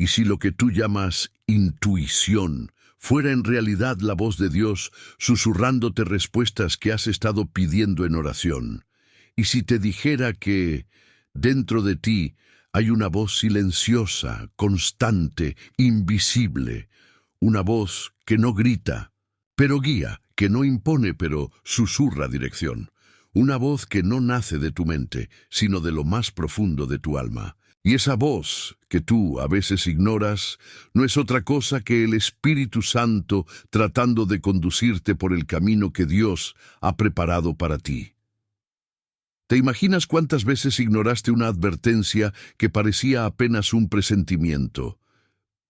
Y si lo que tú llamas intuición fuera en realidad la voz de Dios susurrándote respuestas que has estado pidiendo en oración, y si te dijera que dentro de ti hay una voz silenciosa, constante, invisible, una voz que no grita, pero guía, que no impone, pero susurra dirección, una voz que no nace de tu mente, sino de lo más profundo de tu alma. Y esa voz, que tú a veces ignoras, no es otra cosa que el Espíritu Santo tratando de conducirte por el camino que Dios ha preparado para ti. ¿Te imaginas cuántas veces ignoraste una advertencia que parecía apenas un presentimiento,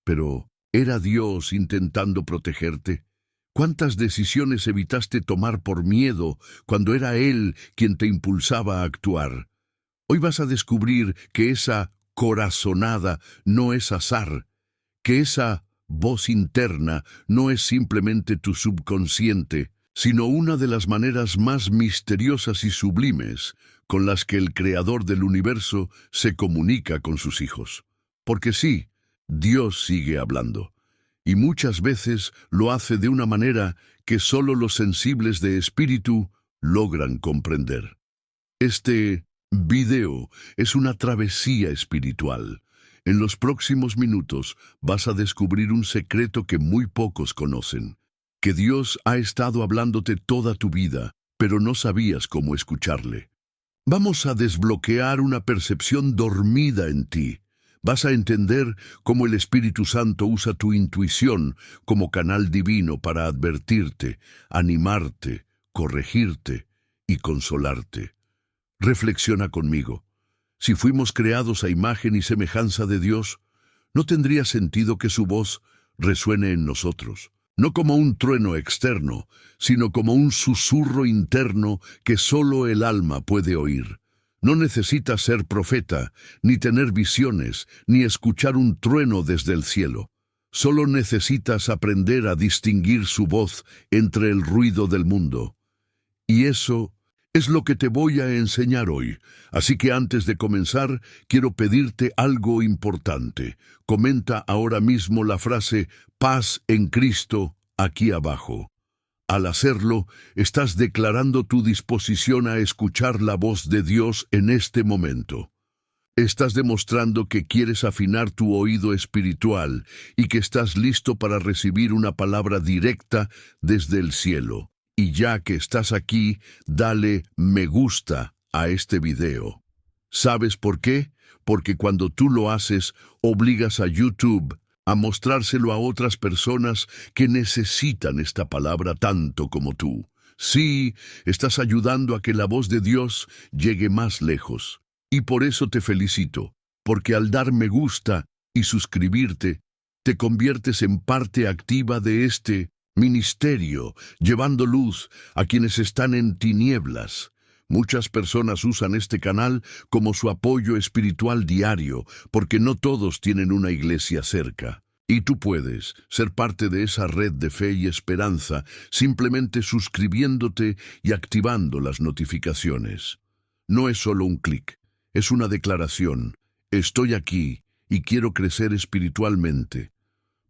pero era Dios intentando protegerte? ¿Cuántas decisiones evitaste tomar por miedo cuando era Él quien te impulsaba a actuar? Hoy vas a descubrir que esa corazonada no es azar, que esa voz interna no es simplemente tu subconsciente, sino una de las maneras más misteriosas y sublimes con las que el Creador del universo se comunica con sus hijos. Porque sí, Dios sigue hablando, y muchas veces lo hace de una manera que solo los sensibles de espíritu logran comprender. Este video es una travesía espiritual. En los próximos minutos vas a descubrir un secreto que muy pocos conocen, que Dios ha estado hablándote toda tu vida, pero no sabías cómo escucharle. Vamos a desbloquear una percepción dormida en ti. Vas a entender cómo el Espíritu Santo usa tu intuición como canal divino para advertirte, animarte, corregirte y consolarte. Reflexiona conmigo. Si fuimos creados a imagen y semejanza de Dios, ¿no tendría sentido que su voz resuene en nosotros? No como un trueno externo, sino como un susurro interno que solo el alma puede oír. No necesitas ser profeta, ni tener visiones, ni escuchar un trueno desde el cielo. Solo necesitas aprender a distinguir su voz entre el ruido del mundo. Y eso es lo que te voy a enseñar hoy. Así que antes de comenzar, quiero pedirte algo importante. Comenta ahora mismo la frase "paz en Cristo" aquí abajo. Al hacerlo, estás declarando tu disposición a escuchar la voz de Dios en este momento. Estás demostrando que quieres afinar tu oído espiritual y que estás listo para recibir una palabra directa desde el cielo. Y ya que estás aquí, dale me gusta a este video. ¿Sabes por qué? Porque cuando tú lo haces, obligas a YouTube a mostrárselo a otras personas que necesitan esta palabra tanto como tú. Sí, estás ayudando a que la voz de Dios llegue más lejos. Y por eso te felicito, porque al dar me gusta y suscribirte, te conviertes en parte activa de este ministerio, llevando luz a quienes están en tinieblas. Muchas personas usan este canal como su apoyo espiritual diario, porque no todos tienen una iglesia cerca. Y tú puedes ser parte de esa red de fe y esperanza simplemente suscribiéndote y activando las notificaciones. No es solo un clic, es una declaración. Estoy aquí y quiero crecer espiritualmente,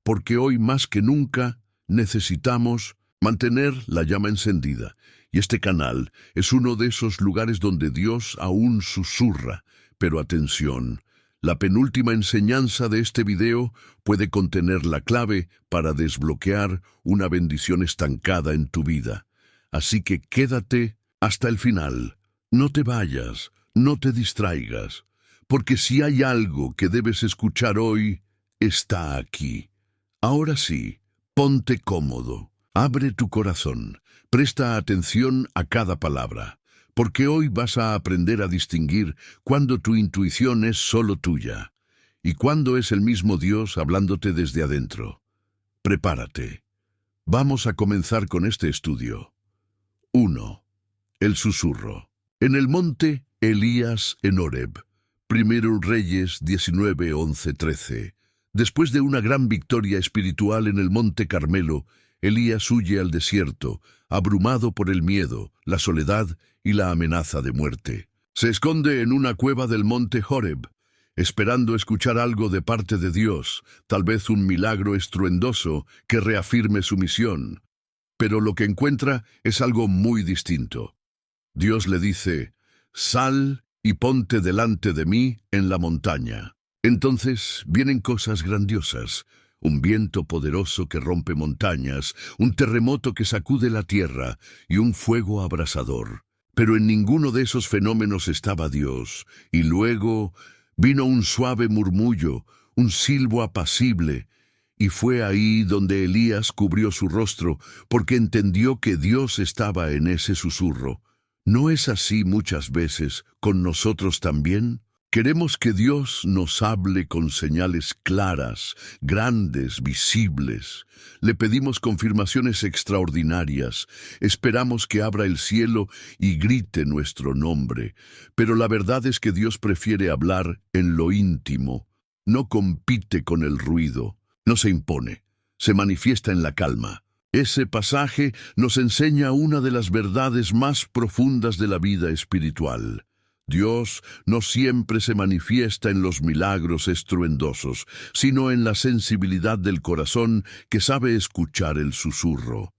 porque hoy más que nunca necesitamos mantener la llama encendida, y este canal es uno de esos lugares donde Dios aún susurra. Pero atención, la penúltima enseñanza de este video puede contener la clave para desbloquear una bendición estancada en tu vida. Así que quédate hasta el final. No te vayas, no te distraigas, porque si hay algo que debes escuchar hoy, está aquí. Ahora sí, ponte cómodo, abre tu corazón, presta atención a cada palabra, porque hoy vas a aprender a distinguir cuándo tu intuición es solo tuya y cuándo es el mismo Dios hablándote desde adentro. Prepárate. Vamos a comenzar con este estudio. 1. El susurro. En el monte Elías en Horeb. 1 Reyes 19, 11, 13. Después de una gran victoria espiritual en el monte Carmelo, Elías huye al desierto, abrumado por el miedo, la soledad y la amenaza de muerte. Se esconde en una cueva del monte Horeb, esperando escuchar algo de parte de Dios, tal vez un milagro estruendoso que reafirme su misión. Pero lo que encuentra es algo muy distinto. Dios le dice: «Sal y ponte delante de mí en la montaña». Entonces vienen cosas grandiosas: un viento poderoso que rompe montañas, un terremoto que sacude la tierra y un fuego abrasador. Pero en ninguno de esos fenómenos estaba Dios. Y luego vino un suave murmullo, un silbo apacible, y fue ahí donde Elías cubrió su rostro, porque entendió que Dios estaba en ese susurro. ¿No es así muchas veces con nosotros también? Queremos que Dios nos hable con señales claras, grandes, visibles. Le pedimos confirmaciones extraordinarias. Esperamos que abra el cielo y grite nuestro nombre. Pero la verdad es que Dios prefiere hablar en lo íntimo. No compite con el ruido. No se impone. Se manifiesta en la calma. Ese pasaje nos enseña una de las verdades más profundas de la vida espiritual. Dios no siempre se manifiesta en los milagros estruendosos, sino en la sensibilidad del corazón que sabe escuchar el susurro.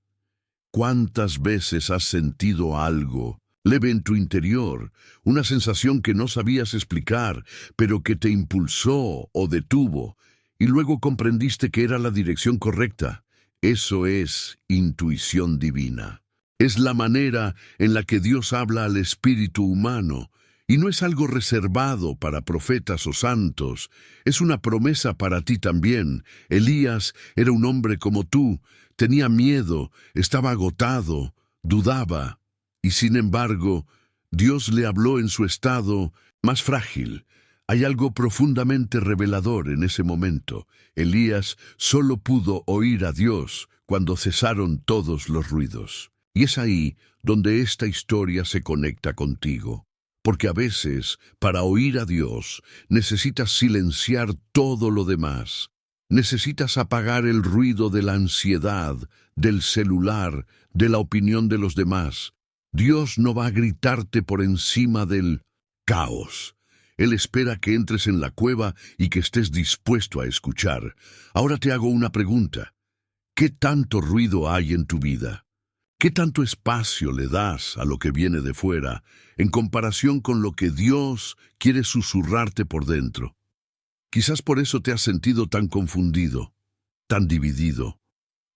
¿Cuántas veces has sentido algo leve en tu interior, una sensación que no sabías explicar, pero que te impulsó o detuvo, y luego comprendiste que era la dirección correcta? Eso es intuición divina. Es la manera en la que Dios habla al espíritu humano, y no es algo reservado para profetas o santos. Es una promesa para ti también. Elías era un hombre como tú. Tenía miedo, estaba agotado, dudaba. Y sin embargo, Dios le habló en su estado más frágil. Hay algo profundamente revelador en ese momento. Elías solo pudo oír a Dios cuando cesaron todos los ruidos. Y es ahí donde esta historia se conecta contigo. Porque a veces, para oír a Dios, necesitas silenciar todo lo demás. Necesitas apagar el ruido de la ansiedad, del celular, de la opinión de los demás. Dios no va a gritarte por encima del caos. Él espera que entres en la cueva y que estés dispuesto a escuchar. Ahora te hago una pregunta. ¿Qué tanto ruido hay en tu vida? ¿Qué tanto espacio le das a lo que viene de fuera en comparación con lo que Dios quiere susurrarte por dentro? Quizás por eso te has sentido tan confundido, tan dividido,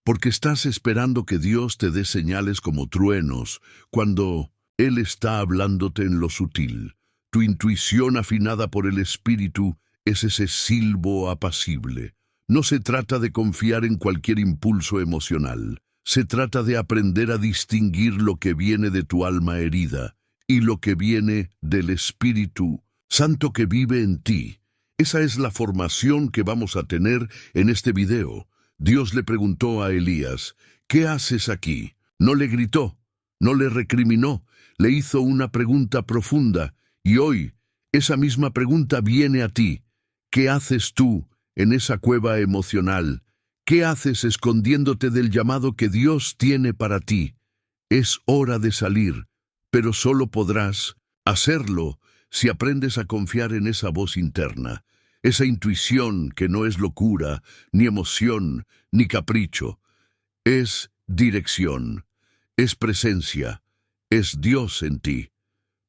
porque estás esperando que Dios te dé señales como truenos, cuando Él está hablándote en lo sutil. Tu intuición afinada por el Espíritu es ese silbo apacible. No se trata de confiar en cualquier impulso emocional. Se trata de aprender a distinguir lo que viene de tu alma herida y lo que viene del Espíritu Santo que vive en ti. Esa es la formación que vamos a tener en este video. Dios le preguntó a Elías: ¿qué haces aquí? No le gritó, no le recriminó, le hizo una pregunta profunda, y hoy esa misma pregunta viene a ti. ¿Qué haces tú en esa cueva emocional? ¿Qué haces escondiéndote del llamado que Dios tiene para ti? Es hora de salir, pero solo podrás hacerlo si aprendes a confiar en esa voz interna, esa intuición que no es locura, ni emoción, ni capricho. Es dirección, es presencia, es Dios en ti.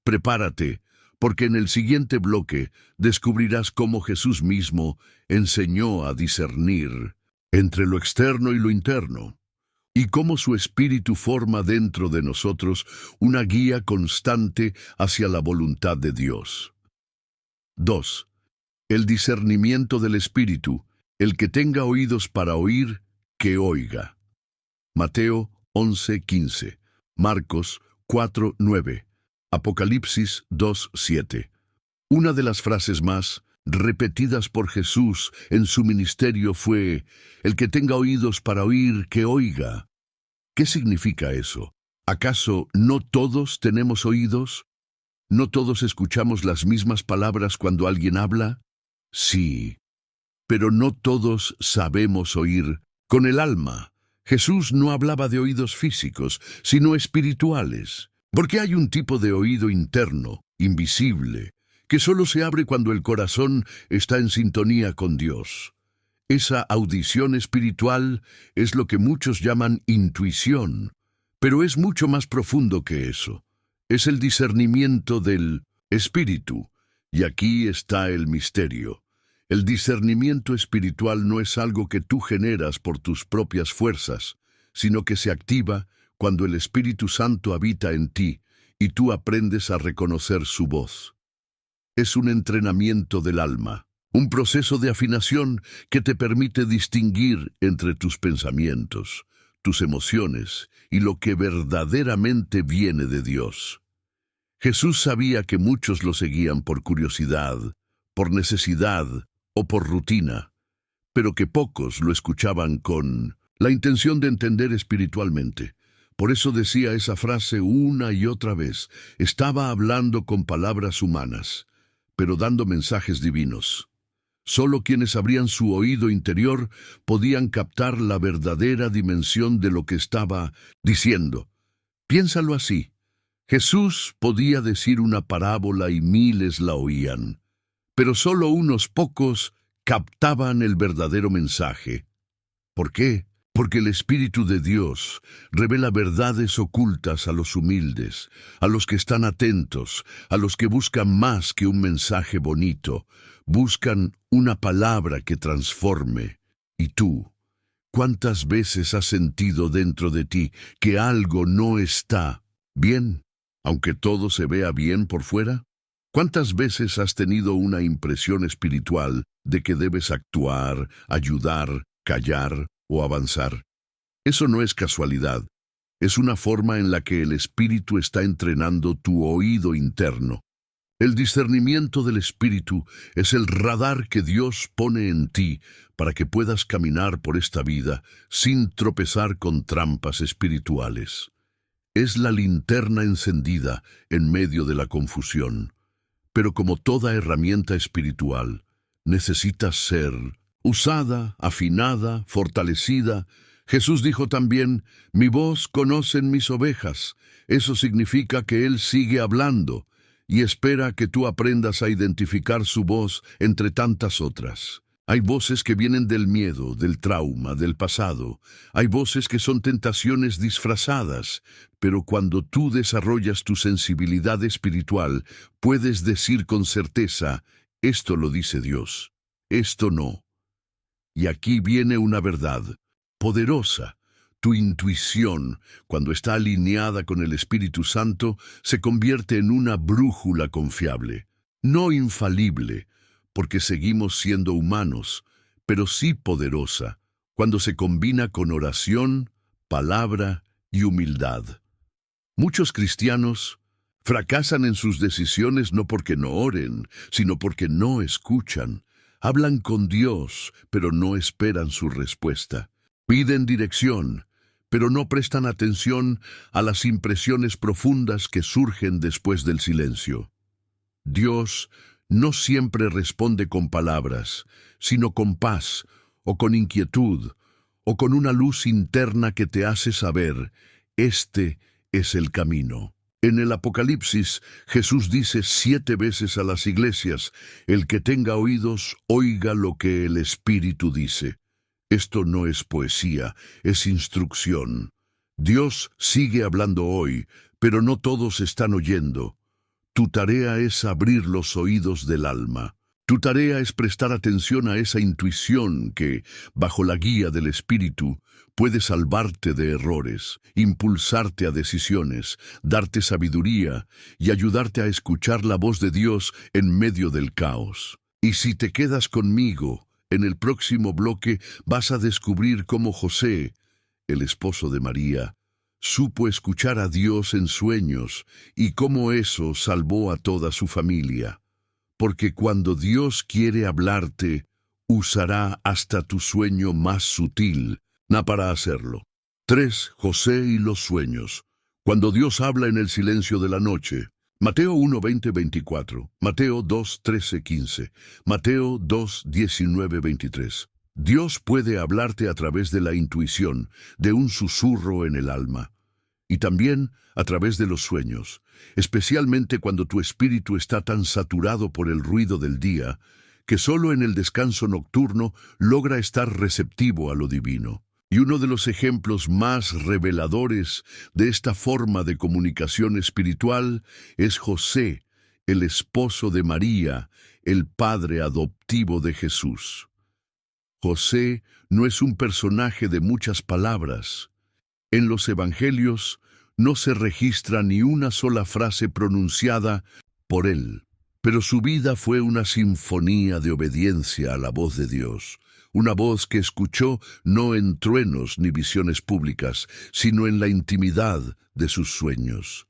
Prepárate, porque en el siguiente bloque descubrirás cómo Jesús mismo enseñó a discernir entre lo externo y lo interno, y cómo su Espíritu forma dentro de nosotros una guía constante hacia la voluntad de Dios. 2. El discernimiento del Espíritu. El que tenga oídos para oír, que oiga. Mateo 11:15, Marcos 4:9, Apocalipsis 2:7. Una de las frases más repetidas por Jesús en su ministerio fue: el que tenga oídos para oír, que oiga. ¿Qué significa eso? ¿Acaso no todos tenemos oídos? ¿No todos escuchamos las mismas palabras cuando alguien habla? Sí, pero no todos sabemos oír con el alma. Jesús no hablaba de oídos físicos, sino espirituales, porque hay un tipo de oído interno, invisible, que solo se abre cuando el corazón está en sintonía con Dios. Esa audición espiritual es lo que muchos llaman intuición, pero es mucho más profundo que eso. Es el discernimiento del espíritu, y aquí está el misterio. El discernimiento espiritual no es algo que tú generas por tus propias fuerzas, sino que se activa cuando el Espíritu Santo habita en ti y tú aprendes a reconocer su voz. Es un entrenamiento del alma, un proceso de afinación que te permite distinguir entre tus pensamientos, tus emociones y lo que verdaderamente viene de Dios. Jesús sabía que muchos lo seguían por curiosidad, por necesidad o por rutina, pero que pocos lo escuchaban con la intención de entender espiritualmente. Por eso decía esa frase una y otra vez. Estaba hablando con palabras humanas, pero dando mensajes divinos. Solo quienes abrían su oído interior podían captar la verdadera dimensión de lo que estaba diciendo. Piénsalo así. Jesús podía decir una parábola y miles la oían, pero solo unos pocos captaban el verdadero mensaje. ¿Por qué? Porque el Espíritu de Dios revela verdades ocultas a los humildes, a los que están atentos, a los que buscan más que un mensaje bonito, buscan una palabra que transforme. ¿Y tú? ¿Cuántas veces has sentido dentro de ti que algo no está bien, aunque todo se vea bien por fuera? ¿Cuántas veces has tenido una impresión espiritual de que debes actuar, ayudar, callar o avanzar? Eso no es casualidad. Es una forma en la que el Espíritu está entrenando tu oído interno. El discernimiento del Espíritu es el radar que Dios pone en ti para que puedas caminar por esta vida sin tropezar con trampas espirituales. Es la linterna encendida en medio de la confusión. Pero como toda herramienta espiritual, necesita ser usada, afinada, fortalecida. Jesús dijo también, mi voz conocen mis ovejas. Eso significa que Él sigue hablando y espera que tú aprendas a identificar su voz entre tantas otras. Hay voces que vienen del miedo, del trauma, del pasado. Hay voces que son tentaciones disfrazadas, pero cuando tú desarrollas tu sensibilidad espiritual, puedes decir con certeza, esto lo dice Dios, esto no. Y aquí viene una verdad poderosa. Tu intuición, cuando está alineada con el Espíritu Santo, se convierte en una brújula confiable, no infalible, porque seguimos siendo humanos, pero sí poderosa, cuando se combina con oración, palabra y humildad. Muchos cristianos fracasan en sus decisiones no porque no oren, sino porque no escuchan. Hablan con Dios, pero no esperan su respuesta. Piden dirección, pero no prestan atención a las impresiones profundas que surgen después del silencio. Dios no siempre responde con palabras, sino con paz, o con inquietud, o con una luz interna que te hace saber, este es el camino. En el Apocalipsis, Jesús dice 7 veces a las iglesias, el que tenga oídos, oiga lo que el Espíritu dice. Esto no es poesía, es instrucción. Dios sigue hablando hoy, pero no todos están oyendo. Tu tarea es abrir los oídos del alma. Tu tarea es prestar atención a esa intuición que, bajo la guía del Espíritu, puede salvarte de errores, impulsarte a decisiones, darte sabiduría y ayudarte a escuchar la voz de Dios en medio del caos. Y si te quedas conmigo, en el próximo bloque vas a descubrir cómo José, el esposo de María, supo escuchar a Dios en sueños y cómo eso salvó a toda su familia. Porque cuando Dios quiere hablarte, usará hasta tu sueño más sutil para hacerlo. 3. José y los sueños. Cuando Dios habla en el silencio de la noche. Mateo 1:20-24, Mateo 2:13-15, Mateo 2:19-23. Dios puede hablarte a través de la intuición, de un susurro en el alma. y también a través de los sueños, especialmente cuando tu espíritu está tan saturado por el ruido del día que solo en el descanso nocturno logra estar receptivo a lo divino. Y uno de los ejemplos más reveladores de esta forma de comunicación espiritual es José, el esposo de María, el padre adoptivo de Jesús. José no es un personaje de muchas palabras. En los evangelios no se registra ni una sola frase pronunciada por él, pero su vida fue una sinfonía de obediencia a la voz de Dios, una voz que escuchó no en truenos ni visiones públicas, sino en la intimidad de sus sueños.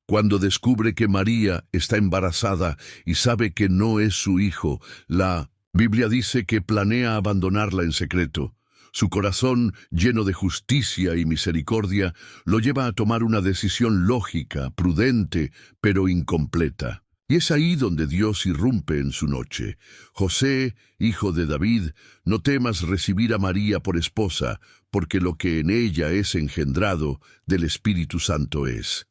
Cuando descubre que María está embarazada y sabe que no es su hijo, la Biblia dice que planea abandonarla en secreto. Su corazón, lleno de justicia y misericordia, lo lleva a tomar una decisión lógica, prudente, pero incompleta. Y es ahí donde Dios irrumpe en su noche. José, hijo de David, no temas recibir a María por esposa, porque lo que en ella es engendrado del Espíritu Santo es.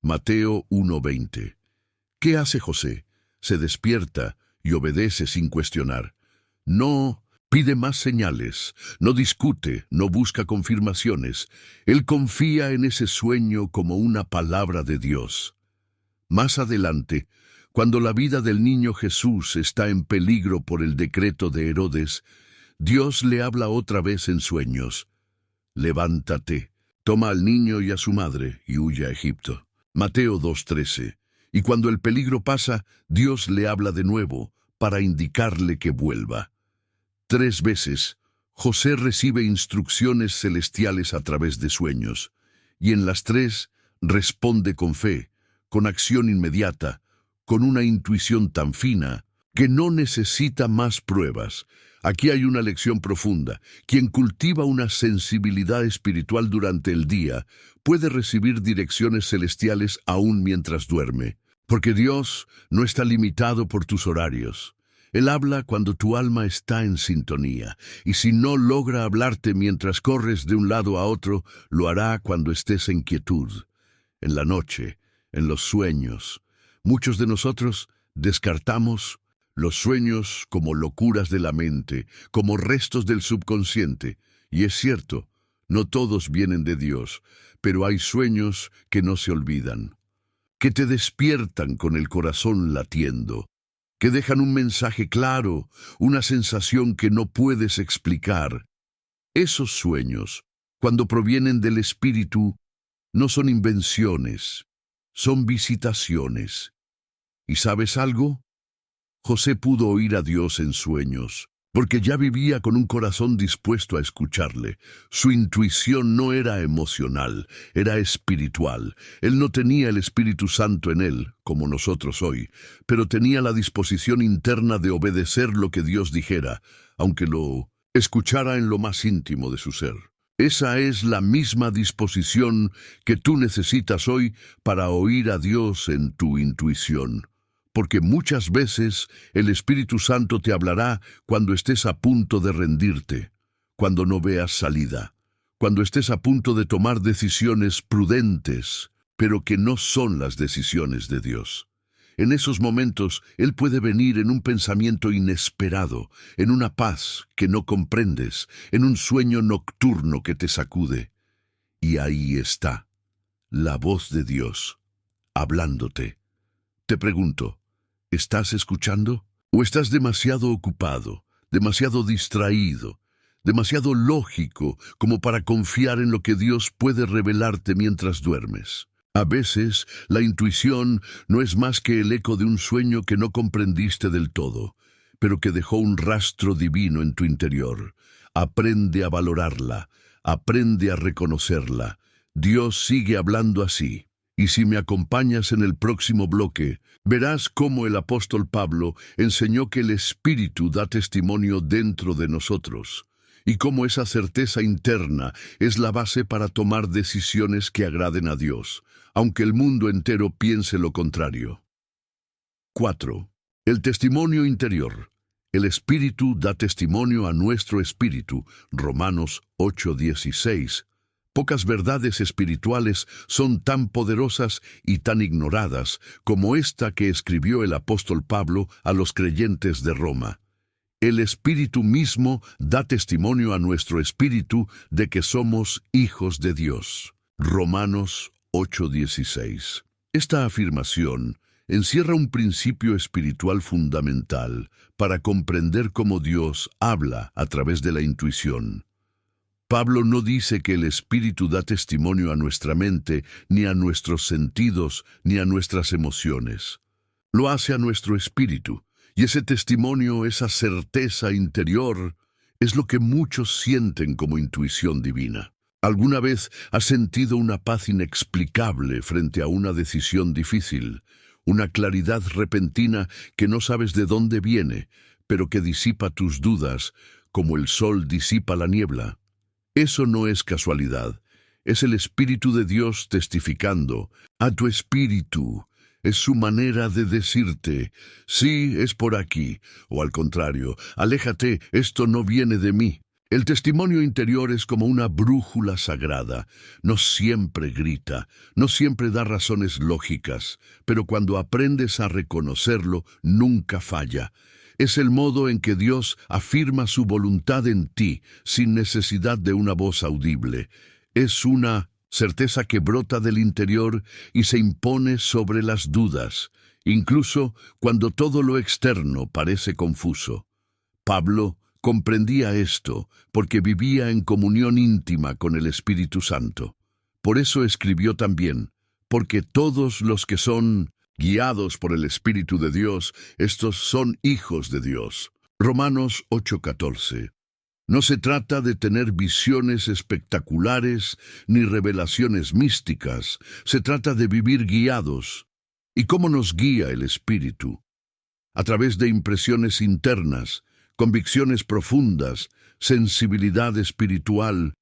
Mateo 1:20. ¿Qué hace José? Se despierta y obedece sin cuestionar. No pide más señales, no discute, no busca confirmaciones. Él confía en ese sueño como una palabra de Dios. Más adelante, cuando la vida del niño Jesús está en peligro por el decreto de Herodes, Dios le habla otra vez en sueños. Levántate, toma al niño y a su madre y huye a Egipto. Mateo 2:13. Y cuando el peligro pasa, Dios le habla de nuevo para indicarle que vuelva. 3 veces, José recibe instrucciones celestiales a través de sueños, y en las 3 responde con fe, con acción inmediata, con una intuición tan fina que no necesita más pruebas. Aquí hay una lección profunda. Quien cultiva una sensibilidad espiritual durante el día puede recibir direcciones celestiales aún mientras duerme, porque Dios no está limitado por tus horarios. Él habla cuando tu alma está en sintonía, y si no logra hablarte mientras corres de un lado a otro, lo hará cuando estés en quietud, en la noche, en los sueños. Muchos de nosotros descartamos los sueños como locuras de la mente, como restos del subconsciente. Y es cierto, no todos vienen de Dios, pero hay sueños que no se olvidan, que te despiertan con el corazón latiendo, que dejan un mensaje claro, una sensación que no puedes explicar. Esos sueños, cuando provienen del Espíritu, no son invenciones, son visitaciones. ¿Y sabes algo? José pudo oír a Dios en sueños, porque ya vivía con un corazón dispuesto a escucharle. Su intuición no era emocional, era espiritual. Él no tenía el Espíritu Santo en él, como nosotros hoy, pero tenía la disposición interna de obedecer lo que Dios dijera, aunque lo escuchara en lo más íntimo de su ser. Esa es la misma disposición que tú necesitas hoy para oír a Dios en tu intuición. Porque muchas veces el Espíritu Santo te hablará cuando estés a punto de rendirte, cuando no veas salida, cuando estés a punto de tomar decisiones prudentes, pero que no son las decisiones de Dios. En esos momentos, Él puede venir en un pensamiento inesperado, en una paz que no comprendes, en un sueño nocturno que te sacude. Y ahí está, la voz de Dios, hablándote. Te pregunto, ¿estás escuchando? ¿O estás demasiado ocupado, demasiado distraído, demasiado lógico como para confiar en lo que Dios puede revelarte mientras duermes? A veces, la intuición no es más que el eco de un sueño que no comprendiste del todo, pero que dejó un rastro divino en tu interior. Aprende a valorarla, aprende a reconocerla. Dios sigue hablando así. Y si me acompañas en el próximo bloque, verás cómo el apóstol Pablo enseñó que el Espíritu da testimonio dentro de nosotros, y cómo esa certeza interna es la base para tomar decisiones que agraden a Dios, aunque el mundo entero piense lo contrario. 4. El testimonio interior. El Espíritu da testimonio a nuestro espíritu. Romanos 8:16. Pocas verdades espirituales son tan poderosas y tan ignoradas como esta que escribió el apóstol Pablo a los creyentes de Roma. El Espíritu mismo da testimonio a nuestro espíritu de que somos hijos de Dios. Romanos 8:16. Esta afirmación encierra un principio espiritual fundamental para comprender cómo Dios habla a través de la intuición. Pablo no dice que el Espíritu da testimonio a nuestra mente, ni a nuestros sentidos, ni a nuestras emociones. Lo hace a nuestro espíritu, y ese testimonio, esa certeza interior, es lo que muchos sienten como intuición divina. ¿Alguna vez has sentido una paz inexplicable frente a una decisión difícil? Una claridad repentina que no sabes de dónde viene, pero que disipa tus dudas, como el sol disipa la niebla. Eso no es casualidad, es el Espíritu de Dios testificando a tu espíritu. Es su manera de decirte, sí, es por aquí, o al contrario, aléjate, esto no viene de mí. El testimonio interior es como una brújula sagrada. No siempre grita, no siempre da razones lógicas, pero cuando aprendes a reconocerlo, nunca falla. Es el modo en que Dios afirma su voluntad en ti, sin necesidad de una voz audible. Es una certeza que brota del interior y se impone sobre las dudas, incluso cuando todo lo externo parece confuso. Pablo comprendía esto porque vivía en comunión íntima con el Espíritu Santo. Por eso escribió también, porque todos los que son guiados por el Espíritu de Dios, estos son hijos de Dios. Romanos 8:14. No se trata de tener visiones espectaculares ni revelaciones místicas, se trata de vivir guiados. ¿Y cómo nos guía el Espíritu? A través de impresiones internas, convicciones profundas, sensibilidad espiritual,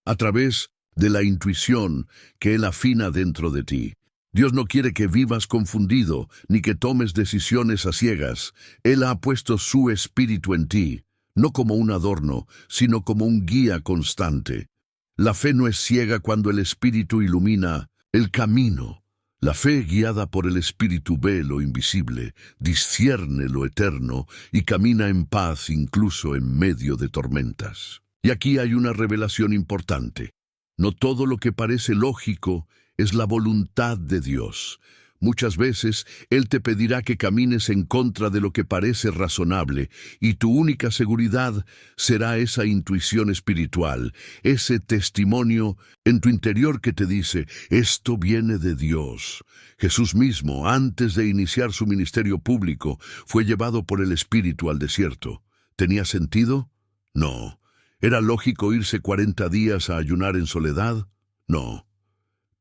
a través de la intuición que Él afina dentro de ti. Dios no quiere que vivas confundido, ni que tomes decisiones a ciegas. Él ha puesto su Espíritu en ti, no como un adorno, sino como un guía constante. La fe no es ciega cuando el Espíritu ilumina el camino. La fe guiada por el Espíritu ve lo invisible, discierne lo eterno y camina en paz incluso en medio de tormentas. Y aquí hay una revelación importante. No todo lo que parece lógico es la voluntad de Dios. Muchas veces Él te pedirá que camines en contra de lo que parece razonable, y tu única seguridad será esa intuición espiritual, ese testimonio en tu interior que te dice, esto viene de Dios. Jesús mismo, antes de iniciar su ministerio público, fue llevado por el Espíritu al desierto. ¿Tenía sentido? No. ¿Era lógico irse 40 días a ayunar en soledad? No.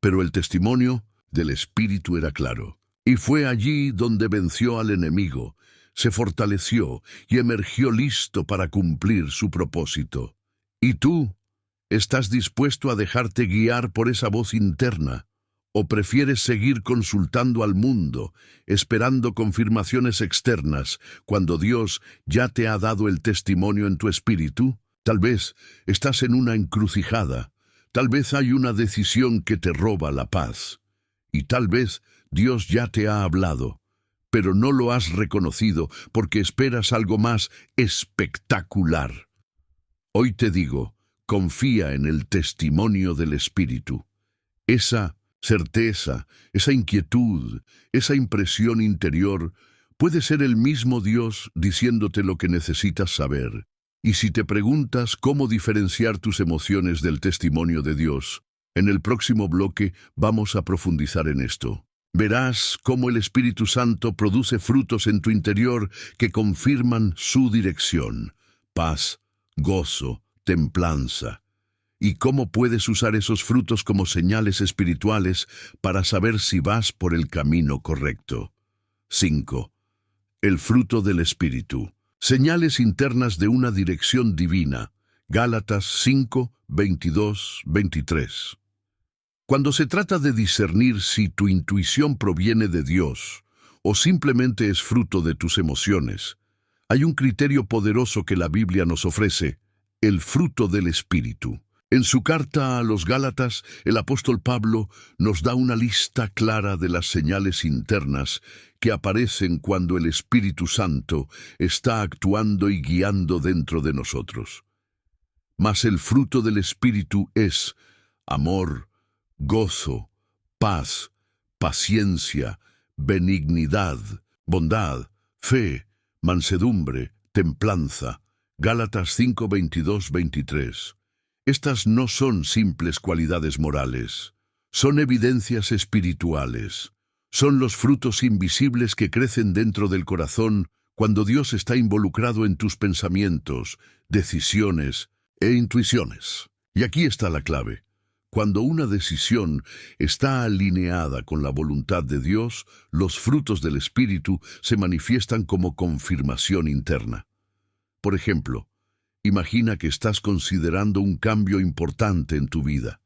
Pero el testimonio del Espíritu era claro. Y fue allí donde venció al enemigo, se fortaleció y emergió listo para cumplir su propósito. ¿Y tú? ¿Estás dispuesto a dejarte guiar por esa voz interna? ¿O prefieres seguir consultando al mundo, esperando confirmaciones externas, cuando Dios ya te ha dado el testimonio en tu espíritu? Tal vez estás en una encrucijada. Tal vez hay una decisión que te roba la paz. Y tal vez Dios ya te ha hablado, pero no lo has reconocido porque esperas algo más espectacular. Hoy te digo, confía en el testimonio del Espíritu. Esa certeza, esa inquietud, esa impresión interior puede ser el mismo Dios diciéndote lo que necesitas saber. Y si te preguntas cómo diferenciar tus emociones del testimonio de Dios, en el próximo bloque vamos a profundizar en esto. Verás cómo el Espíritu Santo produce frutos en tu interior que confirman su dirección: paz, gozo, templanza. Y cómo puedes usar esos frutos como señales espirituales para saber si vas por el camino correcto. 5. El fruto del Espíritu. Señales internas de una dirección divina. Gálatas 5, 22, 23. Cuando se trata de discernir si tu intuición proviene de Dios o simplemente es fruto de tus emociones, hay un criterio poderoso que la Biblia nos ofrece: el fruto del Espíritu. En su carta a los Gálatas, el apóstol Pablo nos da una lista clara de las señales internas que aparecen cuando el Espíritu Santo está actuando y guiando dentro de nosotros. Mas el fruto del Espíritu es amor, gozo, paz, paciencia, benignidad, bondad, fe, mansedumbre, templanza. Gálatas 5, 22, 23. Estas no son simples cualidades morales, son evidencias espirituales. Son los frutos invisibles que crecen dentro del corazón cuando Dios está involucrado en tus pensamientos, decisiones e intuiciones. Y aquí está la clave. Cuando una decisión está alineada con la voluntad de Dios, los frutos del Espíritu se manifiestan como confirmación interna. Por ejemplo, imagina que estás considerando un cambio importante en tu vida,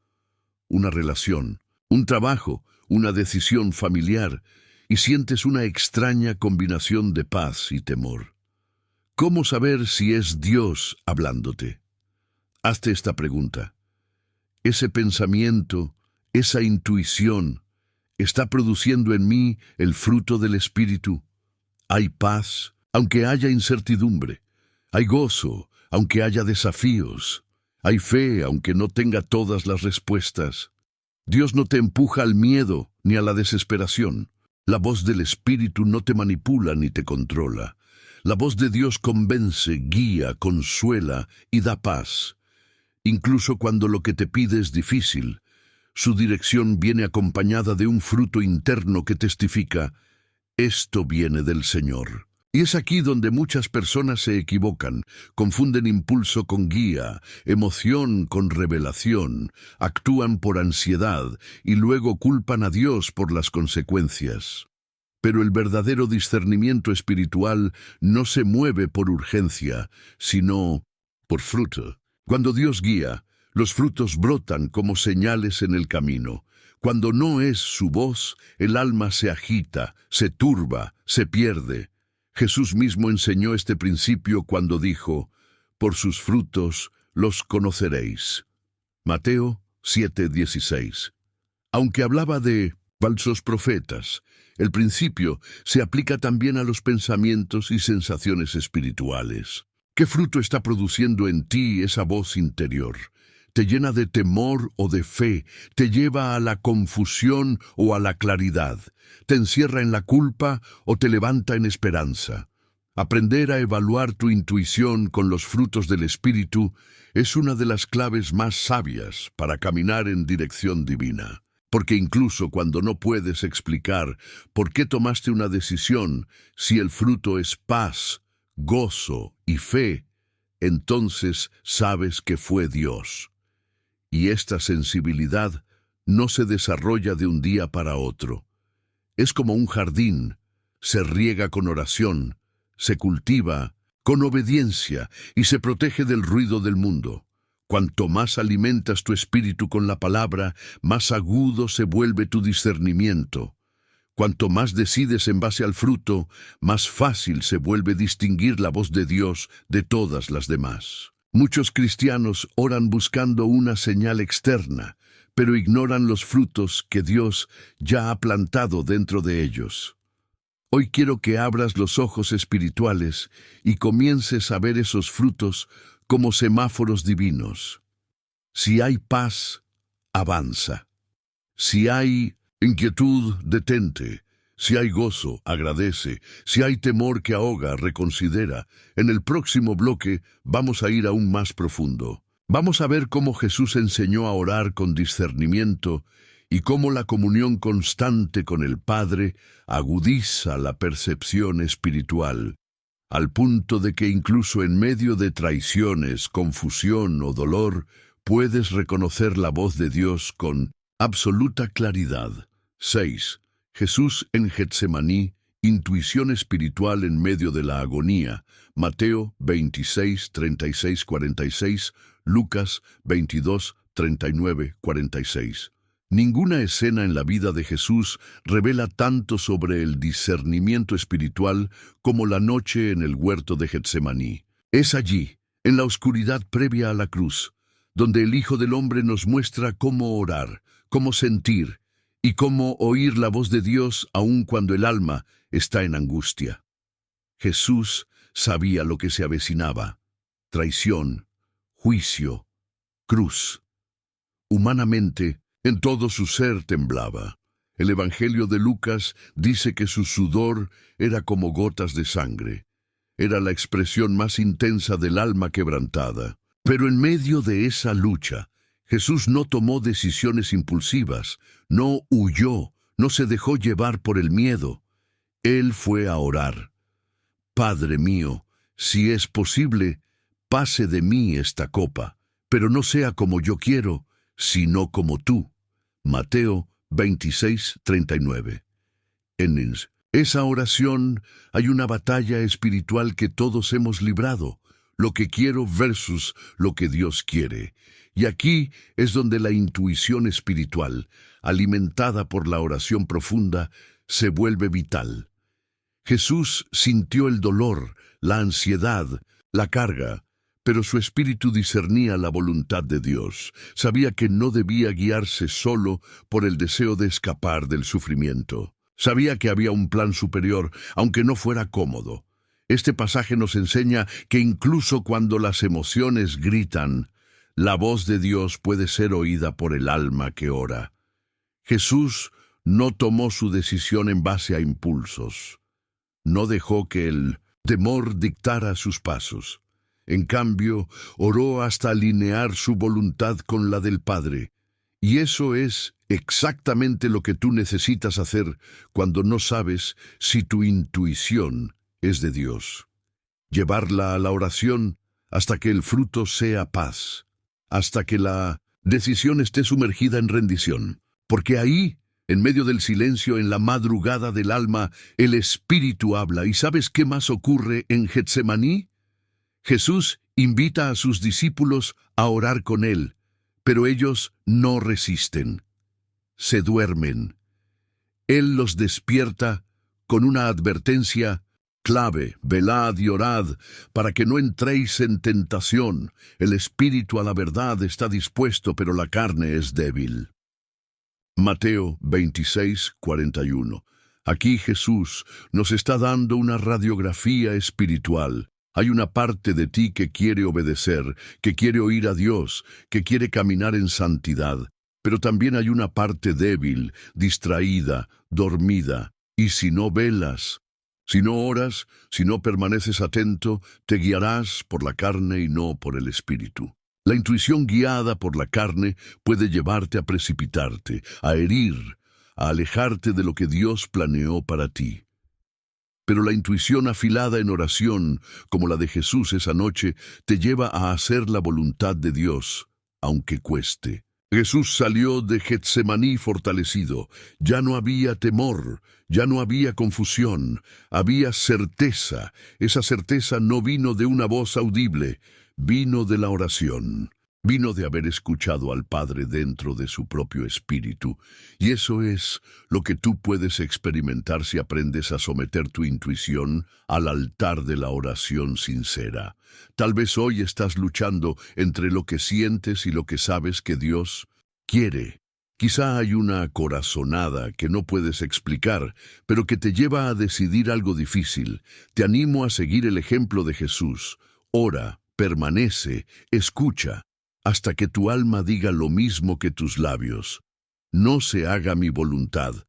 una relación, un trabajo, una decisión familiar, y sientes una extraña combinación de paz y temor. ¿Cómo saber si es Dios hablándote? Hazte esta pregunta. ¿Ese pensamiento, esa intuición, está produciendo en mí el fruto del Espíritu? ¿Hay paz, aunque haya incertidumbre? ¿Hay gozo, aunque haya desafíos? ¿Hay fe, aunque no tenga todas las respuestas? Dios no te empuja al miedo ni a la desesperación. La voz del Espíritu no te manipula ni te controla. La voz de Dios convence, guía, consuela y da paz. Incluso cuando lo que te pide es difícil, su dirección viene acompañada de un fruto interno que testifica: esto viene del Señor. Y es aquí donde muchas personas se equivocan, confunden impulso con guía, emoción con revelación, actúan por ansiedad y luego culpan a Dios por las consecuencias. Pero el verdadero discernimiento espiritual no se mueve por urgencia, sino por fruto. Cuando Dios guía, los frutos brotan como señales en el camino. Cuando no es su voz, el alma se agita, se turba, se pierde. Jesús mismo enseñó este principio cuando dijo: por sus frutos los conoceréis. Mateo 7:16. Aunque hablaba de falsos profetas, el principio se aplica también a los pensamientos y sensaciones espirituales. ¿Qué fruto está produciendo en ti esa voz interior? ¿Te llena de temor o de fe? ¿Te lleva a la confusión o a la claridad? ¿Te encierra en la culpa o te levanta en esperanza? Aprender a evaluar tu intuición con los frutos del Espíritu es una de las claves más sabias para caminar en dirección divina. Porque incluso cuando no puedes explicar por qué tomaste una decisión, si el fruto es paz, gozo y fe, entonces sabes que fue Dios. Y esta sensibilidad no se desarrolla de un día para otro. Es como un jardín, se riega con oración, se cultiva con obediencia y se protege del ruido del mundo. Cuanto más alimentas tu espíritu con la palabra, más agudo se vuelve tu discernimiento. Cuanto más decides en base al fruto, más fácil se vuelve distinguir la voz de Dios de todas las demás. Muchos cristianos oran buscando una señal externa, pero ignoran los frutos que Dios ya ha plantado dentro de ellos. Hoy quiero que abras los ojos espirituales y comiences a ver esos frutos como semáforos divinos. Si hay paz, avanza. Si hay inquietud, detente. Si hay gozo, agradece. Si hay temor que ahoga, reconsidera. En el próximo bloque vamos a ir aún más profundo. Vamos a ver cómo Jesús enseñó a orar con discernimiento y cómo la comunión constante con el Padre agudiza la percepción espiritual, al punto de que incluso en medio de traiciones, confusión o dolor, puedes reconocer la voz de Dios con absoluta claridad. 6. Jesús en Getsemaní, intuición espiritual en medio de la agonía. Mateo 26, 36, 46, Lucas 22, 39, 46. Ninguna escena en la vida de Jesús revela tanto sobre el discernimiento espiritual como la noche en el huerto de Getsemaní. Es allí, en la oscuridad previa a la cruz, donde el Hijo del Hombre nos muestra cómo orar, cómo sentir y cómo oír la voz de Dios aun cuando el alma está en angustia. Jesús sabía lo que se avecinaba: traición, juicio, cruz. Humanamente, en todo su ser temblaba. El Evangelio de Lucas dice que su sudor era como gotas de sangre. Era la expresión más intensa del alma quebrantada. Pero en medio de esa lucha, Jesús no tomó decisiones impulsivas, no huyó, no se dejó llevar por el miedo. Él fue a orar. Padre mío, si es posible, pase de mí esta copa, pero no sea como yo quiero, sino como tú. Mateo 26:39. En esa oración hay una batalla espiritual que todos hemos librado, lo que quiero versus lo que Dios quiere. Y aquí es donde la intuición espiritual, alimentada por la oración profunda, se vuelve vital. Jesús sintió el dolor, la ansiedad, la carga, pero su espíritu discernía la voluntad de Dios. Sabía que no debía guiarse solo por el deseo de escapar del sufrimiento. Sabía que había un plan superior, aunque no fuera cómodo. Este pasaje nos enseña que incluso cuando las emociones gritan, la voz de Dios puede ser oída por el alma que ora. Jesús no tomó su decisión en base a impulsos. No dejó que el temor dictara sus pasos. En cambio, oró hasta alinear su voluntad con la del Padre. Y eso es exactamente lo que tú necesitas hacer cuando no sabes si tu intuición es de Dios. Llevarla a la oración hasta que el fruto sea paz, hasta que la decisión esté sumergida en rendición. Porque ahí, en medio del silencio, en la madrugada del alma, el Espíritu habla. ¿Y sabes qué más ocurre en Getsemaní? Jesús invita a sus discípulos a orar con él, pero ellos no resisten. Se duermen. Él los despierta con una advertencia clave: velad y orad, para que no entréis en tentación. El espíritu a la verdad está dispuesto, pero la carne es débil. Mateo 26:41. Aquí Jesús nos está dando una radiografía espiritual. Hay una parte de ti que quiere obedecer, que quiere oír a Dios, que quiere caminar en santidad. Pero también hay una parte débil, distraída, dormida. Y si no velas, si no oras, si no permaneces atento, te guiarás por la carne y no por el espíritu. La intuición guiada por la carne puede llevarte a precipitarte, a herir, a alejarte de lo que Dios planeó para ti. Pero la intuición afilada en oración, como la de Jesús esa noche, te lleva a hacer la voluntad de Dios, aunque cueste. Jesús salió de Getsemaní fortalecido. Ya no había temor, ya no había confusión, había certeza. Esa certeza no vino de una voz audible, vino de la oración. Vino de haber escuchado al Padre dentro de su propio espíritu. Y eso es lo que tú puedes experimentar si aprendes a someter tu intuición al altar de la oración sincera. Tal vez hoy estás luchando entre lo que sientes y lo que sabes que Dios quiere. Quizá hay una corazonada que no puedes explicar, pero que te lleva a decidir algo difícil. Te animo a seguir el ejemplo de Jesús. Ora, permanece, escucha, hasta que tu alma diga lo mismo que tus labios. No se haga mi voluntad,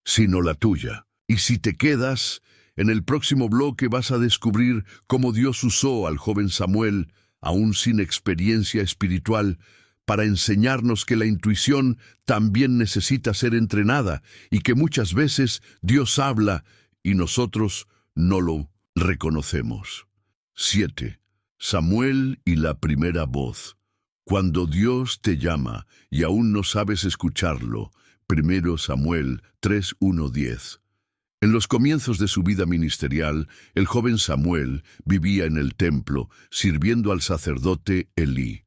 sino la tuya. Y si te quedas, en el próximo bloque vas a descubrir cómo Dios usó al joven Samuel, aún sin experiencia espiritual, para enseñarnos que la intuición también necesita ser entrenada y que muchas veces Dios habla y nosotros no lo reconocemos. 7. Samuel y la primera voz. Cuando Dios te llama y aún no sabes escucharlo. 1 Samuel 3:1-10. En los comienzos de su vida ministerial, el joven Samuel vivía en el templo, sirviendo al sacerdote Elí.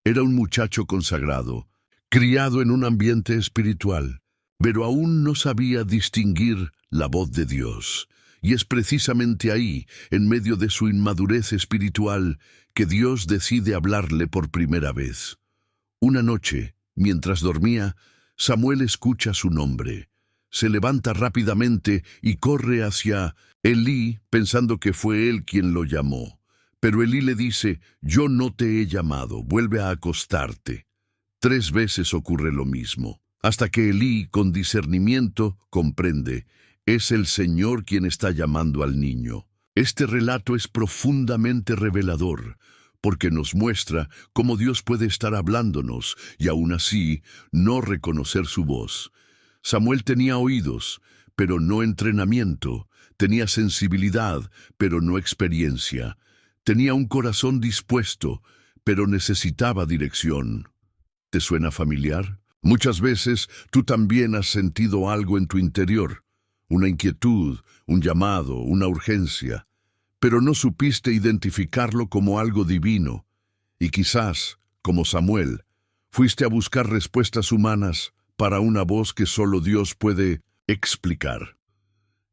Era un muchacho consagrado, criado en un ambiente espiritual, pero aún no sabía distinguir la voz de Dios. Y es precisamente ahí, en medio de su inmadurez espiritual, que Dios decide hablarle por primera vez. Una noche, mientras dormía, Samuel escucha su nombre. Se levanta rápidamente y corre hacia Elí, pensando que fue él quien lo llamó. Pero Elí le dice: «Yo no te he llamado, vuelve a acostarte». 3 veces ocurre lo mismo, hasta que Elí, con discernimiento, comprende: es el Señor quien está llamando al niño. Este relato es profundamente revelador, porque nos muestra cómo Dios puede estar hablándonos y aún así no reconocer su voz. Samuel tenía oídos, pero no entrenamiento; tenía sensibilidad, pero no experiencia; tenía un corazón dispuesto, pero necesitaba dirección. ¿Te suena familiar? Muchas veces tú también has sentido algo en tu interior, una inquietud, un llamado, una urgencia, pero no supiste identificarlo como algo divino, y quizás, como Samuel, fuiste a buscar respuestas humanas para una voz que solo Dios puede explicar.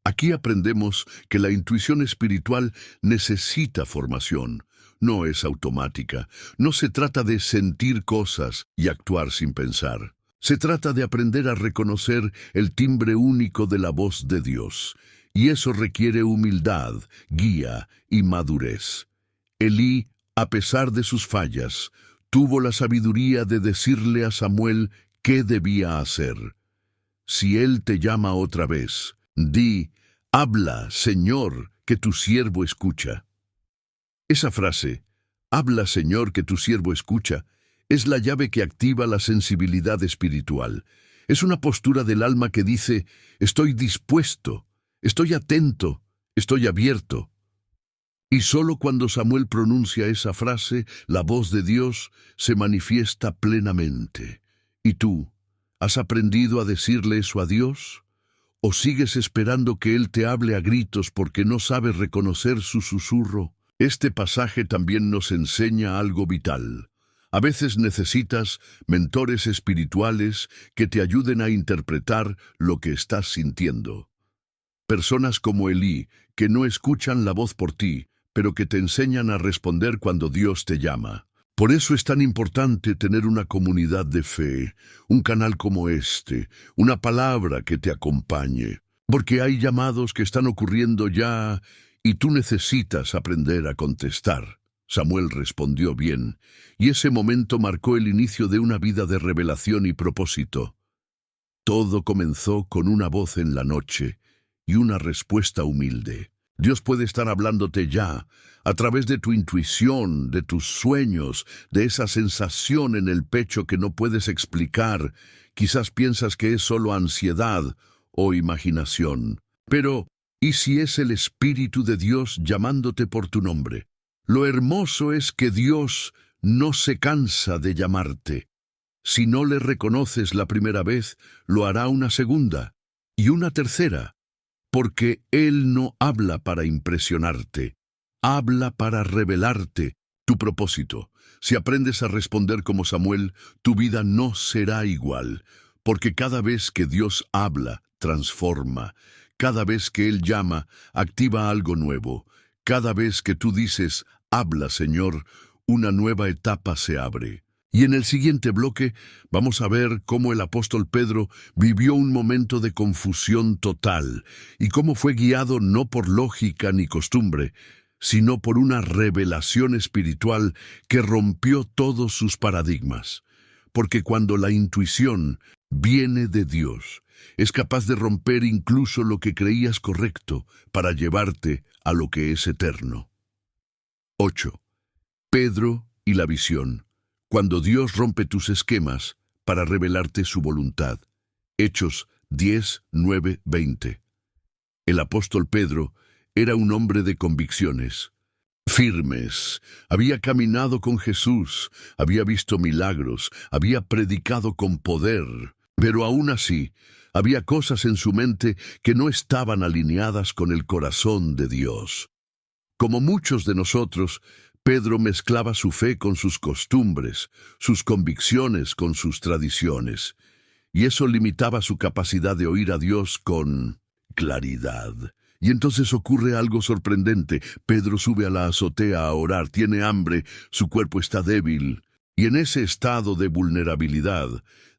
Aquí aprendemos que la intuición espiritual necesita formación. No es automática. No se trata de sentir cosas y actuar sin pensar. Se trata de aprender a reconocer el timbre único de la voz de Dios. Y eso requiere humildad, guía y madurez. Elí, a pesar de sus fallas, tuvo la sabiduría de decirle a Samuel qué debía hacer. Si él te llama otra vez, di: «Habla, Señor, que tu siervo escucha». Esa frase, «Habla, Señor, que tu siervo escucha», es la llave que activa la sensibilidad espiritual. Es una postura del alma que dice: «Estoy dispuesto, estoy atento, estoy abierto». Y solo cuando Samuel pronuncia esa frase, la voz de Dios se manifiesta plenamente. ¿Y tú, has aprendido a decirle eso a Dios? ¿O sigues esperando que Él te hable a gritos porque no sabes reconocer su susurro? Este pasaje también nos enseña algo vital. A veces necesitas mentores espirituales que te ayuden a interpretar lo que estás sintiendo. Personas como Elí, que no escuchan la voz por ti, pero que te enseñan a responder cuando Dios te llama. Por eso es tan importante tener una comunidad de fe, un canal como este, una palabra que te acompañe. Porque hay llamados que están ocurriendo ya y tú necesitas aprender a contestar. Samuel respondió bien, y ese momento marcó el inicio de una vida de revelación y propósito. Todo comenzó con una voz en la noche y una respuesta humilde. Dios puede estar hablándote ya, a través de tu intuición, de tus sueños, de esa sensación en el pecho que no puedes explicar. Quizás piensas que es solo ansiedad o imaginación. Pero, ¿y si es el Espíritu de Dios llamándote por tu nombre? Lo hermoso es que Dios no se cansa de llamarte. Si no le reconoces la primera vez, lo hará una segunda y una tercera. Porque Él no habla para impresionarte, habla para revelarte tu propósito. Si aprendes a responder como Samuel, tu vida no será igual, porque cada vez que Dios habla, transforma. Cada vez que Él llama, activa algo nuevo. Cada vez que tú dices: «Habla, Señor», una nueva etapa se abre. Y en el siguiente bloque vamos a ver cómo el apóstol Pedro vivió un momento de confusión total y cómo fue guiado no por lógica ni costumbre, sino por una revelación espiritual que rompió todos sus paradigmas. Porque cuando la intuición viene de Dios, es capaz de romper incluso lo que creías correcto para llevarte a lo que es eterno. 8. Pedro y la visión. Cuando Dios rompe tus esquemas para revelarte su voluntad. Hechos 10, 9, 20. El apóstol Pedro era un hombre de convicciones firmes. Había caminado con Jesús, había visto milagros, había predicado con poder, pero aún así había cosas en su mente que no estaban alineadas con el corazón de Dios. Como muchos de nosotros, Pedro mezclaba su fe con sus costumbres, sus convicciones con sus tradiciones, y eso limitaba su capacidad de oír a Dios con claridad. Y entonces ocurre algo sorprendente. Pedro sube a la azotea a orar, tiene hambre, su cuerpo está débil, Y en ese estado de vulnerabilidad,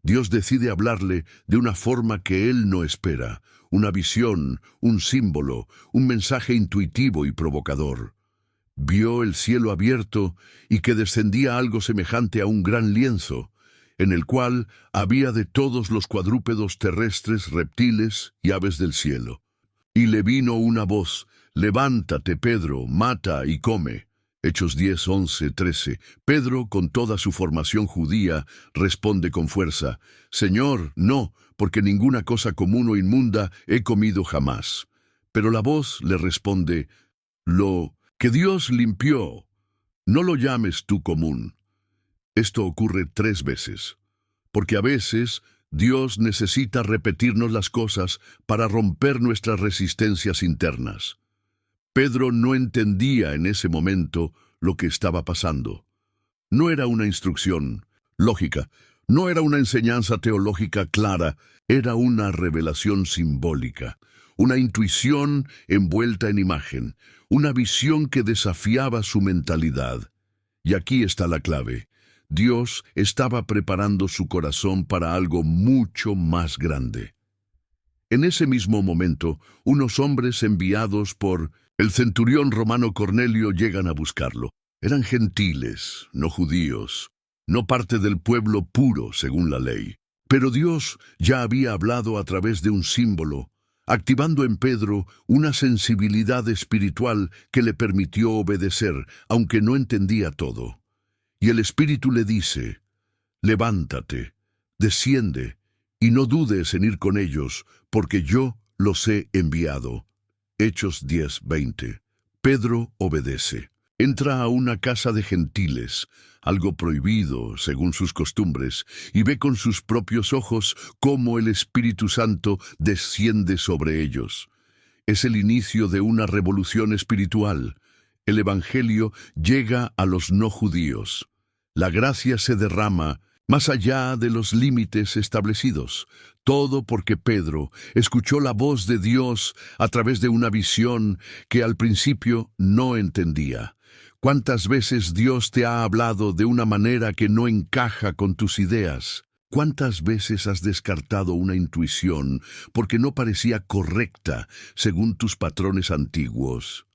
Dios decide hablarle de una forma que él no espera, una visión, un símbolo, un mensaje intuitivo y provocador. Vio el cielo abierto y que descendía algo semejante a un gran lienzo, en el cual había de todos los cuadrúpedos terrestres, reptiles y aves del cielo. Y le vino una voz: «Levántate, Pedro, mata y come». Hechos 10, 11, 13. Pedro, con toda su formación judía, responde con fuerza: «Señor, no, porque ninguna cosa común o inmunda he comido jamás». Pero la voz le responde: «Lo que Dios limpió, no lo llames tú común». Esto ocurre 3 veces, porque a veces Dios necesita repetirnos las cosas para romper nuestras resistencias internas. Pedro no entendía en ese momento lo que estaba pasando. No era una instrucción lógica, no era una enseñanza teológica clara, era una revelación simbólica, una intuición envuelta en imagen, una visión que desafiaba su mentalidad. Y aquí está la clave. Dios estaba preparando su corazón para algo mucho más grande. En ese mismo momento, unos hombres enviados por el centurión romano Cornelio llegan a buscarlo. Eran gentiles, no judíos, no parte del pueblo puro según la ley. Pero Dios ya había hablado a través de un símbolo, activando en Pedro una sensibilidad espiritual que le permitió obedecer, aunque no entendía todo. Y el Espíritu le dice: «Levántate, desciende, y no dudes en ir con ellos, porque yo los he enviado». Hechos 10, 20. Pedro obedece. Entra a una casa de gentiles, algo prohibido según sus costumbres, y ve con sus propios ojos cómo el Espíritu Santo desciende sobre ellos. Es el inicio de una revolución espiritual. El Evangelio llega a los no judíos. La gracia se derrama más allá de los límites establecidos. Todo porque Pedro escuchó la voz de Dios a través de una visión que al principio no entendía. ¿Cuántas veces Dios te ha hablado de una manera que no encaja con tus ideas? ¿Cuántas veces has descartado una intuición porque no parecía correcta según tus patrones antiguos?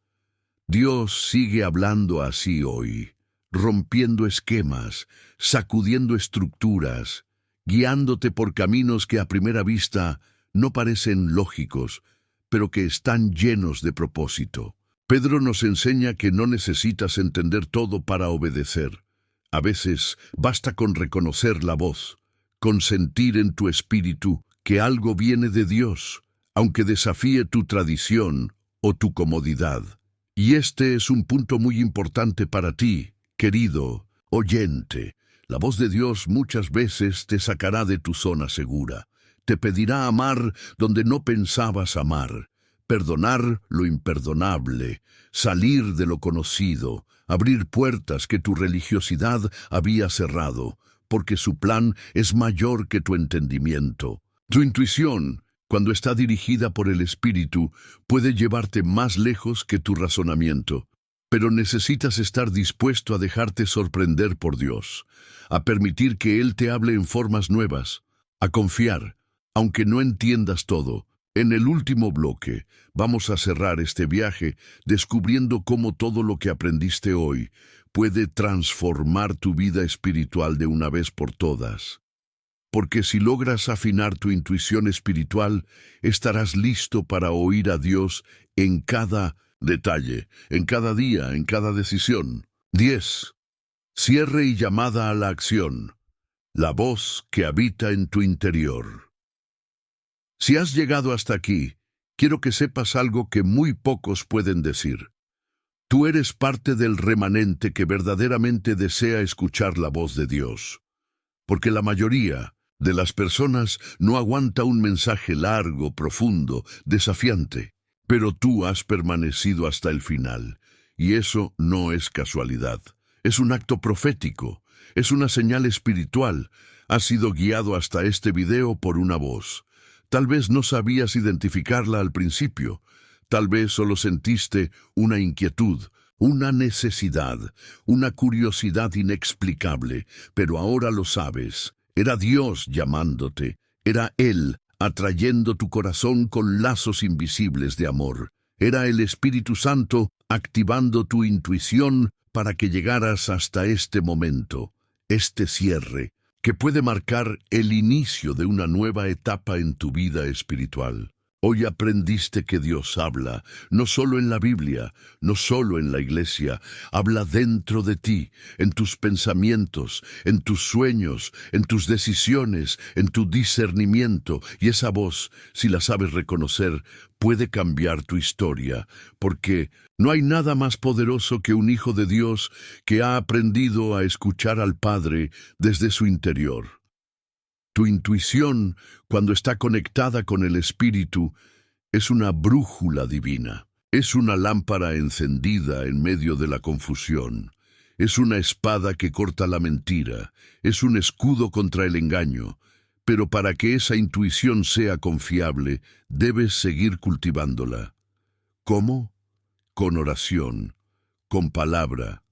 Dios sigue hablando así hoy, rompiendo esquemas, sacudiendo estructuras, guiándote por caminos que a primera vista no parecen lógicos, pero que están llenos de propósito. Pedro nos enseña que no necesitas entender todo para obedecer. A veces basta con reconocer la voz, con sentir en tu espíritu que algo viene de Dios, aunque desafíe tu tradición o tu comodidad. Y este es un punto muy importante para ti, querido oyente. La voz de Dios muchas veces te sacará de tu zona segura. Te pedirá amar donde no pensabas amar, perdonar lo imperdonable, salir de lo conocido, abrir puertas que tu religiosidad había cerrado, porque su plan es mayor que tu entendimiento. Tu intuición, cuando está dirigida por el Espíritu, puede llevarte más lejos que tu razonamiento. Pero necesitas estar dispuesto a dejarte sorprender por Dios, a permitir que Él te hable en formas nuevas, a confiar, aunque no entiendas todo. En el último bloque, vamos a cerrar este viaje descubriendo cómo todo lo que aprendiste hoy puede transformar tu vida espiritual de una vez por todas. Porque si logras afinar tu intuición espiritual, estarás listo para oír a Dios en cada detalle, en cada día, en cada decisión. 10. Cierre y llamada a la acción. La voz que habita en tu interior. Si has llegado hasta aquí, quiero que sepas algo que muy pocos pueden decir. Tú eres parte del remanente que verdaderamente desea escuchar la voz de Dios. Porque la mayoría de las personas no aguanta un mensaje largo, profundo, desafiante. Pero tú has permanecido hasta el final, y eso no es casualidad. Es un acto profético, es una señal espiritual. Has sido guiado hasta este video por una voz. Tal vez no sabías identificarla al principio, tal vez solo sentiste una inquietud, una necesidad, una curiosidad inexplicable, pero ahora lo sabes. Era Dios llamándote, era Él atrayendo tu corazón con lazos invisibles de amor. Era el Espíritu Santo activando tu intuición para que llegaras hasta este momento, este cierre, que puede marcar el inicio de una nueva etapa en tu vida espiritual. Hoy aprendiste que Dios habla, no solo en la Biblia, no solo en la iglesia, habla dentro de ti, en tus pensamientos, en tus sueños, en tus decisiones, en tu discernimiento, y esa voz, si la sabes reconocer, puede cambiar tu historia, porque no hay nada más poderoso que un hijo de Dios que ha aprendido a escuchar al Padre desde su interior. Tu intuición, cuando está conectada con el Espíritu, es una brújula divina. Es una lámpara encendida en medio de la confusión. Es una espada que corta la mentira. Es un escudo contra el engaño. Pero para que esa intuición sea confiable, debes seguir cultivándola. ¿Cómo? Con oración, con palabra,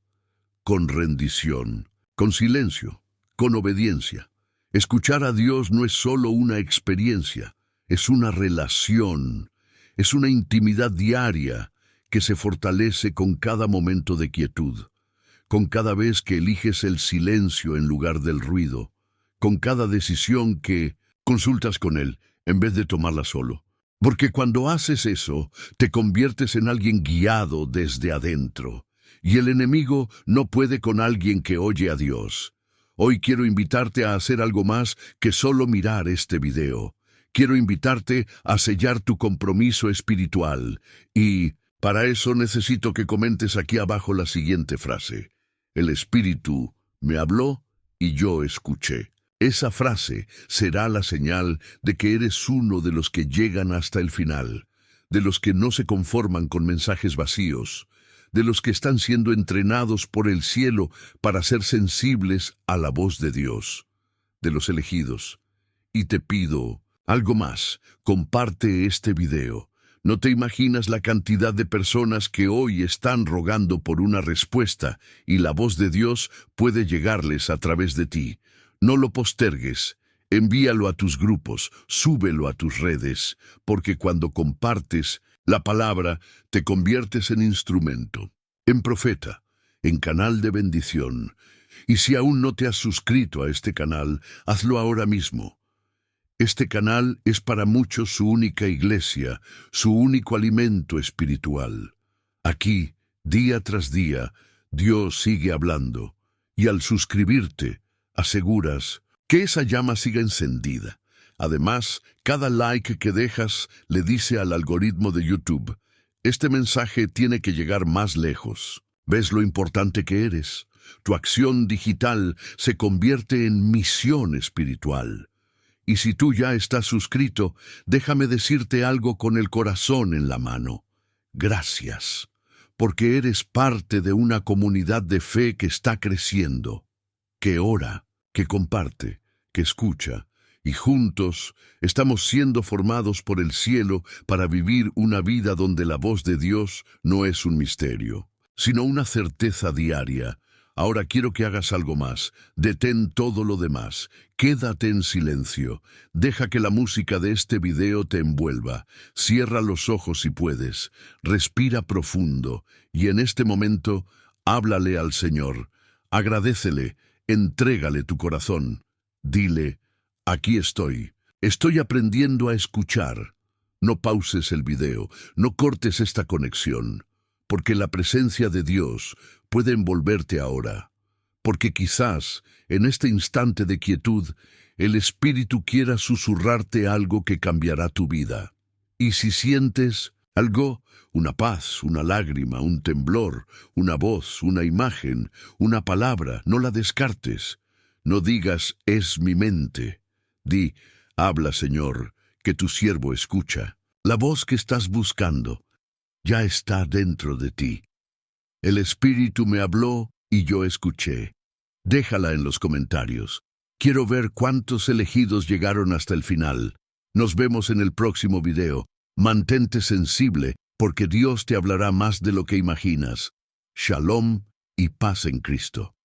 con rendición, con silencio, con obediencia. Escuchar a Dios no es solo una experiencia, es una relación, es una intimidad diaria que se fortalece con cada momento de quietud, con cada vez que eliges el silencio en lugar del ruido, con cada decisión que consultas con Él en vez de tomarla solo. Porque cuando haces eso, te conviertes en alguien guiado desde adentro, y el enemigo no puede con alguien que oye a Dios. Hoy quiero invitarte a hacer algo más que solo mirar este video. Quiero invitarte a sellar tu compromiso espiritual y, para eso necesito que comentes aquí abajo la siguiente frase. El Espíritu me habló y yo escuché. Esa frase será la señal de que eres uno de los que llegan hasta el final, de los que no se conforman con mensajes vacíos, de los que están siendo entrenados por el cielo para ser sensibles a la voz de Dios, de los elegidos. Y te pido algo más, comparte este video. No te imaginas la cantidad de personas que hoy están rogando por una respuesta y la voz de Dios puede llegarles a través de ti. No lo postergues. Envíalo a tus grupos, súbelo a tus redes, porque cuando compartes la palabra, te conviertes en instrumento, en profeta, en canal de bendición. Y si aún no te has suscrito a este canal, hazlo ahora mismo. Este canal es para muchos su única iglesia, su único alimento espiritual. Aquí, día tras día, Dios sigue hablando, y al suscribirte, aseguras que esa llama siga encendida. Además, cada like que dejas le dice al algoritmo de YouTube, este mensaje tiene que llegar más lejos. ¿Ves lo importante que eres? Tu acción digital se convierte en misión espiritual. Y si tú ya estás suscrito, déjame decirte algo con el corazón en la mano. Gracias, porque eres parte de una comunidad de fe que está creciendo, que ora, que comparte, que escucha, y juntos estamos siendo formados por el cielo para vivir una vida donde la voz de Dios no es un misterio, sino una certeza diaria. Ahora quiero que hagas algo más. Detén todo lo demás. Quédate en silencio. Deja que la música de este video te envuelva. Cierra los ojos si puedes. Respira profundo. Y en este momento, háblale al Señor. Agradécele. Entrégale tu corazón. Dile, aquí estoy. Estoy aprendiendo a escuchar. No pauses el video. No cortes esta conexión. Porque la presencia de Dios puede envolverte ahora. Porque quizás, en este instante de quietud, el Espíritu quiera susurrarte algo que cambiará tu vida. Y si sientes algo, una paz, una lágrima, un temblor, una voz, una imagen, una palabra, no la descartes. No digas, es mi mente. Di, habla, Señor, que tu siervo escucha. La voz que estás buscando ya está dentro de ti. El Espíritu me habló y yo escuché. Déjala en los comentarios. Quiero ver cuántos elegidos llegaron hasta el final. Nos vemos en el próximo video. Mantente sensible, porque Dios te hablará más de lo que imaginas. shalom y paz en Cristo.